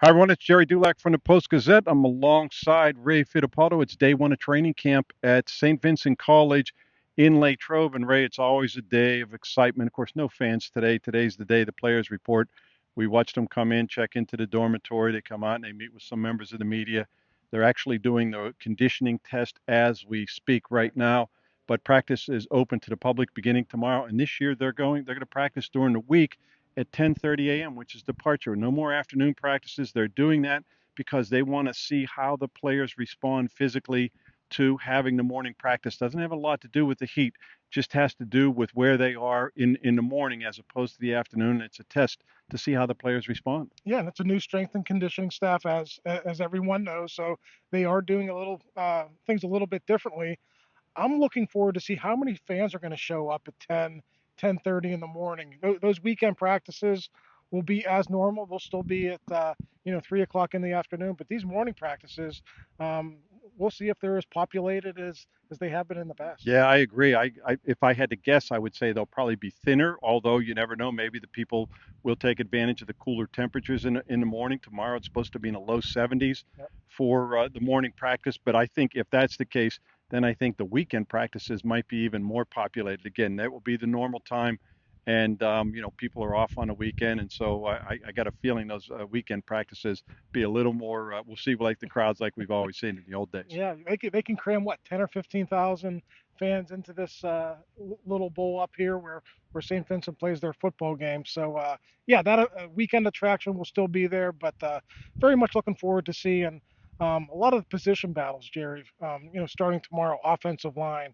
Hi, everyone. It's Jerry Dulac from the Post-Gazette. I'm alongside Ray Fittipaldo. It's day one of training camp at St. Vincent College in Latrobe. And Ray, it's always a day of excitement. Of course, no fans today. Today's the day the players report. We watched them come in, check into the dormitory. They come out and they meet with some members of the media. They're actually doing the conditioning test as we speak right now. But practice is open to the public beginning tomorrow. And this year they're going to practice during the week at 10:30 a.m., which is departure. No more afternoon practices. They're doing that because they want to see how the players respond physically to having the morning practice. Doesn't have a lot to do with the heat, just has to do with where they are in the morning as opposed to the afternoon. It's a test to see how the players respond. Yeah, and it's a new strength and conditioning staff, as everyone knows. So they are doing a little things a little bit differently. I'm looking forward to see how many fans are going to show up at 10:30 in the morning. Those weekend practices will be as normal. They'll still be at 3 o'clock in the afternoon. But these morning practices, um, we'll see if they're as populated as they have been in the past. Yeah, I agree. If I had to guess, I would say they'll probably be thinner, although you never know. Maybe the people will take advantage of the cooler temperatures in the morning. Tomorrow it's supposed to be in the low 70s Yep. for the morning practice. But I think if that's the case, then I think the weekend practices might be even more populated. Again, that will be the normal time, and people are off on a weekend, and so I got a feeling those weekend practices be a little more. We'll see like the crowds like we've always seen in the old days. Yeah, they can cram what 10 or 15,000 fans into this little bowl up here where St. Vincent plays their football game. So yeah, that weekend attraction will still be there, but very much looking forward to seeing a lot of the position battles, Jerry. Starting tomorrow, offensive line,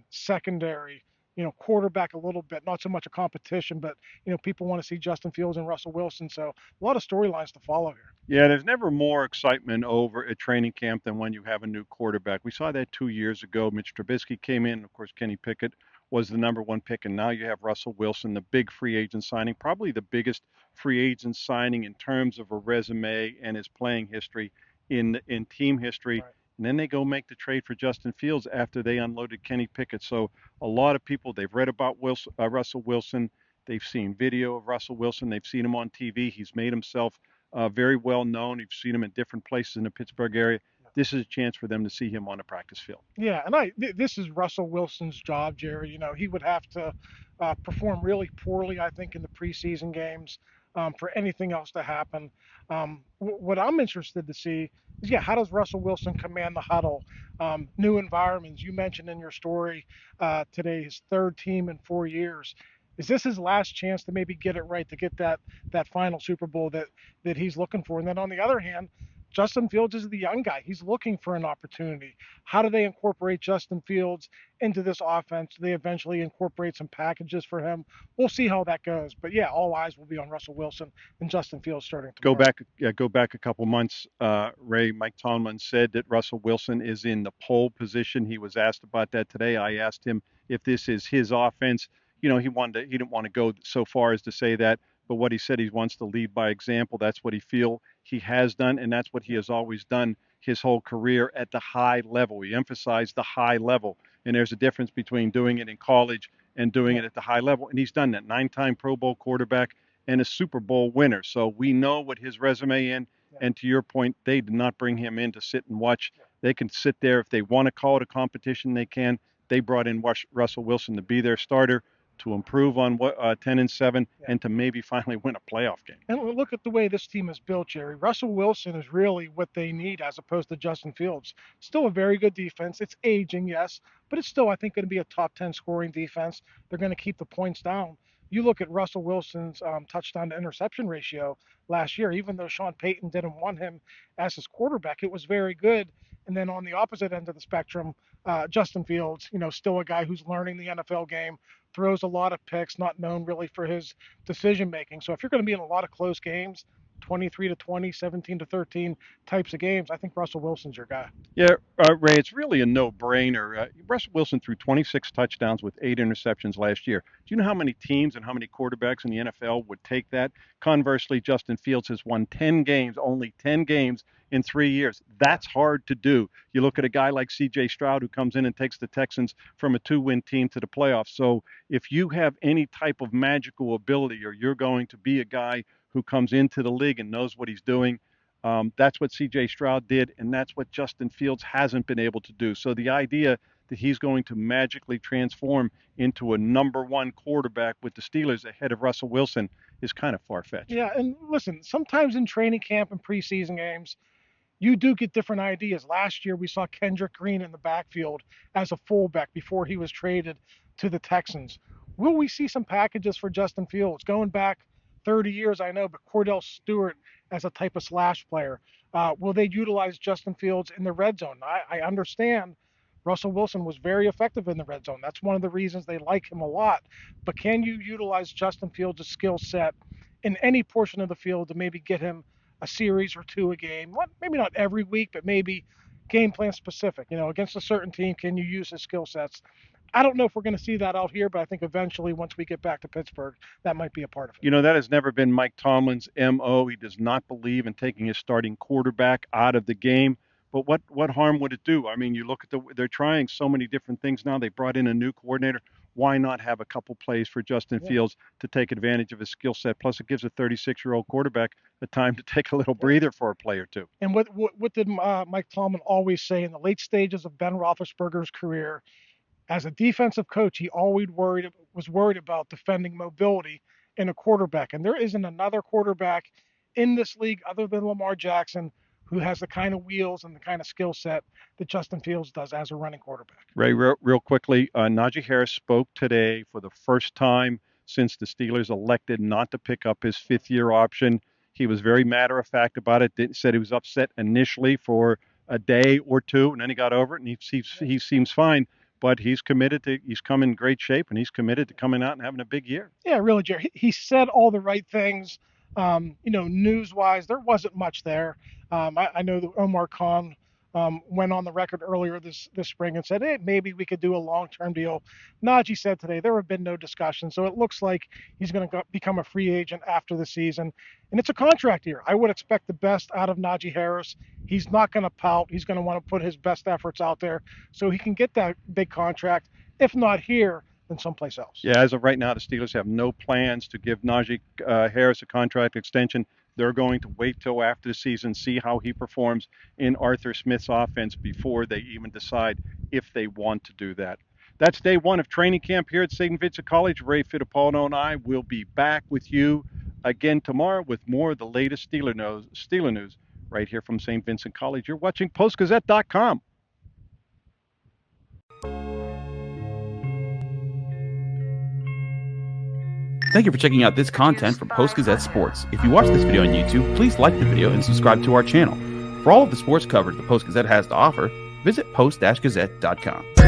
secondary. Quarterback a little bit, not so much a competition, but people want to see Justin Fields and Russell Wilson. So a lot of storylines to follow here. Yeah, there's never more excitement over a training camp than when you have a new quarterback. We saw that 2 years ago. Mitch Trubisky came in. Of course, Kenny Pickett was the number one pick, and now you have Russell Wilson, the big free agent signing, probably the biggest free agent signing in terms of a resume and his playing history in team history. Right. And then they go make the trade for Justin Fields after they unloaded Kenny Pickett. So a lot of people they've read about Russell Wilson. They've seen video of Russell Wilson. They've seen him on TV. He's made himself very well known. You've seen him in different places in the Pittsburgh area. This is a chance for them to see him on a practice field. Yeah, and this is Russell Wilson's job, Jerry. He would have to perform really poorly, I think, in the preseason games for anything else to happen. What I'm interested to see is, yeah, how does Russell Wilson command the huddle? New environments. You mentioned in your story today his third team in 4 years. Is this his last chance to maybe get it right to get that final Super Bowl that he's looking for? And then on the other hand, Justin Fields is the young guy. He's looking for an opportunity. How do they incorporate Justin Fields into this offense? Do they eventually incorporate some packages for him? We'll see how that goes. But yeah, all eyes will be on Russell Wilson and Justin Fields starting Go tomorrow. back, go back a couple months. Ray, Mike Tomlin said that Russell Wilson is in the pole position. He was asked about that today. I asked him if this is his offense. He didn't want to go so far as to say that, but what he said, he wants to lead by example. That's what he has done, and that's what he has always done his whole career at the high level. He emphasized the high level, and there's a difference between doing it in college and doing Yeah, it at the high level. And he's done that. 9-time Pro Bowl quarterback and a Super Bowl winner. So we know what his resume is. yeah, And to your point, they did not bring him in to sit and watch. yeah. They can sit there if they want to call it a competition. They can. They brought in Russell Wilson to be their starter, to improve on what 10-7, Yeah. and to maybe finally win a playoff game. And look at the way this team is built, Jerry. Russell Wilson is really what they need as opposed to Justin Fields. Still a very good defense. It's aging, yes, but it's still, I think, going to be a top 10 scoring defense. They're going to keep the points down. You look at Russell Wilson's touchdown to interception ratio last year, even though Sean Payton didn't want him as his quarterback, it was very good. And then on the opposite end of the spectrum, Justin Fields, still a guy who's learning the NFL game, throws a lot of picks, not known really for his decision making. So if you're going to be in a lot of close games, 23 to 20, 17 to 13 types of games, I think Russell Wilson's your guy. Yeah, Ray, it's really a no-brainer. Russell Wilson threw 26 touchdowns with 8 interceptions last year. Do you know how many teams and how many quarterbacks in the NFL would take that? Conversely, Justin Fields has won 10 games, only 10 games in 3 years. That's hard to do. You look at a guy like C.J. Stroud who comes in and takes the Texans from a two-win team to the playoffs. So if you have any type of magical ability or you're going to be a guy who comes into the league and knows what he's doing. That's what C.J. Stroud did, and that's what Justin Fields hasn't been able to do. So the idea that he's going to magically transform into a number one quarterback with the Steelers ahead of Russell Wilson is kind of far-fetched. Yeah, and listen, sometimes in training camp and preseason games, you do get different ideas. Last year, we saw Kendrick Green in the backfield as a fullback before he was traded to the Texans. Will we see some packages for Justin Fields? Going back 30 years, I know, but Cordell Stewart as a type of slash player. Will they utilize Justin Fields in the red zone? I understand Russell Wilson was very effective in the red zone. That's one of the reasons they like him a lot. But can you utilize Justin Fields' skill set in any portion of the field to maybe get him a series or two a game? Maybe not every week, but maybe game plan specific. Against a certain team, can you use his skill sets? I don't know if we're going to see that out here, but I think eventually, once we get back to Pittsburgh, that might be a part of it. That has never been Mike Tomlin's MO. He does not believe in taking his starting quarterback out of the game. But what harm would it do? I mean, you look at they're trying so many different things now. They brought in a new coordinator. Why not have a couple plays for Justin Fields to take advantage of his skill set? Plus, it gives a 36-year-old quarterback the time to take a little breather for a play or two. And what did Mike Tomlin always say in the late stages of Ben Roethlisberger's career? As a defensive coach, he always was worried about defending mobility in a quarterback. And there isn't another quarterback in this league other than Lamar Jackson who has the kind of wheels and the kind of skill set that Justin Fields does as a running quarterback. Ray, real quickly, Najee Harris spoke today for the first time since the Steelers elected not to pick up his fifth-year option. He was very matter-of-fact about it. Said he was upset initially for a day or two, and then he got over it, and he seems fine. But he's come in great shape, and he's committed to coming out and having a big year. Yeah, really, Jerry. He said all the right things. News-wise, there wasn't much there. I know that Omar Khan went on the record earlier this spring and said, hey, maybe we could do a long-term deal. Najee said today there have been no discussions, so it looks like he's going to become a free agent after the season. And it's a contract year. I would expect the best out of Najee Harris. He's not going to pout. He's going to want to put his best efforts out there so he can get that big contract, if not here, then someplace else. Yeah, as of right now, the Steelers have no plans to give Najee Harris a contract extension. They're going to wait till after the season, see how he performs in Arthur Smith's offense before they even decide if they want to do that. That's day one of training camp here at St. Vincent College. Ray Fittipaldo and I will be back with you again tomorrow with more of the latest Steeler news right here from St. Vincent College. You're watching Post-Gazette.com. Thank you for checking out this content from Post-Gazette Sports. If you watch this video on YouTube, please like the video and subscribe to our channel. For all of the sports coverage the Post-Gazette has to offer, visit post-gazette.com.